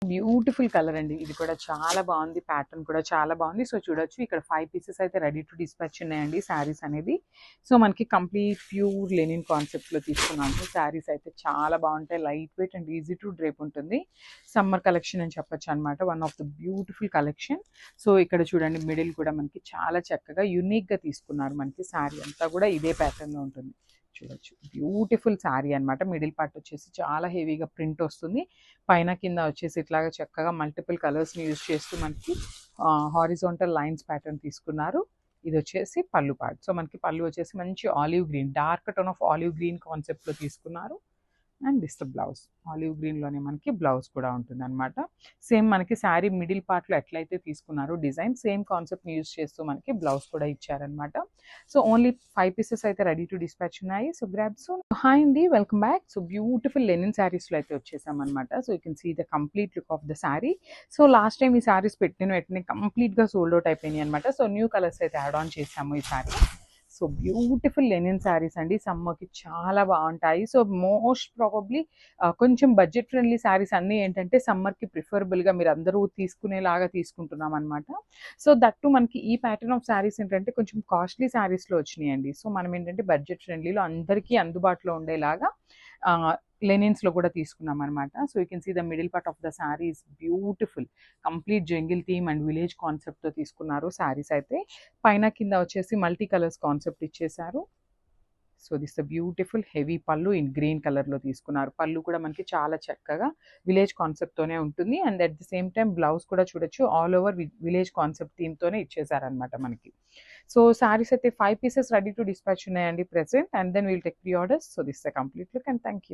Beautiful colour అండి. ఇది కూడా చాలా బాగుంది, ప్యాటర్న్ కూడా చాలా బాగుంది. సో చూడొచ్చు ఇక్కడ 5 పీసెస్ అయితే రెడీ టు డిస్పాచ్ ఉన్నాయండి శారీస్ అనేది. సో మనకి కంప్లీట్ ప్యూర్ లెనిన్ కాన్సెప్ట్లో తీసుకున్నాము. శారీస్ అయితే చాలా బాగుంటాయి, light weight and easy to drape ఉంటుంది. సమ్మర్ కలెక్షన్ అని చెప్పొచ్చు అనమాట. One of the beautiful collection. So ఇక్కడ చూడండి మిడిల్ కూడా మనకి చాలా చక్కగా యూనిక్గా తీసుకున్నారు. మనకి శారీ అంతా కూడా ఇదే ప్యాటర్న్లో ఉంటుంది. చూడొచ్చు బ్యూటిఫుల్ శారీ అనమాట. మిడిల్ పార్ట్ వచ్చేసి చాలా హెవీగా ప్రింట్ వస్తుంది. పైన కింద వచ్చేసి ఇట్లాగా చక్కగా మల్టిపుల్ కలర్స్ని యూజ్ చేస్తూ మనకి హారిజాంటల్ లైన్స్ ప్యాటర్న్ తీసుకున్నారు. ఇది వచ్చేసి పళ్ళు పార్ట్. సో మనకి పళ్ళు వచ్చేసి మంచి olive green, dark tone of olive green కాన్సెప్ట్లో తీసుకున్నారు. అండ్ దిస్ ద బ్లౌజ్, ఆలివ్ గ్రీన్లోనే మనకి బ్లౌజ్ కూడా ఉంటుంది అనమాట. సేమ్ మనకి శారీ మిడిల్ పార్ట్లో ఎట్లయితే తీసుకున్నారో డిజైన్, సేమ్ కాన్సెప్ట్ని యూజ్ చేస్తూ మనకి బ్లౌజ్ కూడా ఇచ్చారనమాట. సో ఓన్లీ 5 పీసెస్ అయితే రెడీ టు డిస్పాచ్ ఉన్నాయి. So grab so. హాయ్ అండి, welcome back. So beautiful linen శారీస్లో అయితే వచ్చేసామన్నమాట. So you can see the complete look of the sari. So last time ఈ శారీస్ పెట్టిన వెంటనే కంప్లీట్గా సోల్డ్ అవుట్ అయిపోయినాయి అనమాట. సో న్యూ కలర్స్ అయితే యాడ్ ఆన్ చేసాము ఈ sari. So beautiful linen saris అండి, సమ్మర్కి చాలా బాగుంటాయి. సో మోస్ట్ ప్రాబబ్లీ కొంచెం బడ్జెట్ ఫ్రెండ్లీ శారీస్ అన్నీ ఏంటంటే సమ్మర్కి ప్రిఫరబుల్గా మీరు అందరూ తీసుకునేలాగా తీసుకుంటున్నాం అనమాట. సో దట్టు మనకి ఈ ప్యాటర్న్ ఆఫ్ శారీస్ ఏంటంటే కొంచెం కాస్ట్లీ శారీస్లో వచ్చినాయండి. సో మనం ఏంటంటే బడ్జెట్ ఫ్రెండ్లీలో అందరికీ అందుబాటులో ఉండేలాగా లెనిన్స్లో కూడా తీసుకున్నాం అనమాట. So you can see the middle part of the sari is beautiful, complete jungle theme and village కాన్సెప్ట్తో తీసుకున్నారు శారీస్ అయితే. పైన కింద వచ్చేసి మల్టీ కలర్స్ కాన్సెప్ట్ ఇచ్చేసారు. So this the beautiful heavy pallu in green కలర్లో తీసుకున్నారు. పళ్ళు కూడా మనకి చాలా చక్కగా విలేజ్ కాన్సెప్ట్తోనే ఉంటుంది. And at the same time blouse కూడా చూడొచ్చు ఆల్ ఓవర్ విలేజ్ కాన్సెప్ట్ థీమ్తోనే ఇచ్చేసారనమాట మనకి. సో శారీస్ అయితే 5 పీసెస్ రెడీ టు డిస్పాచ్ ఉన్నాయండి present. And then will take pre orders. So this the complete look and thank you.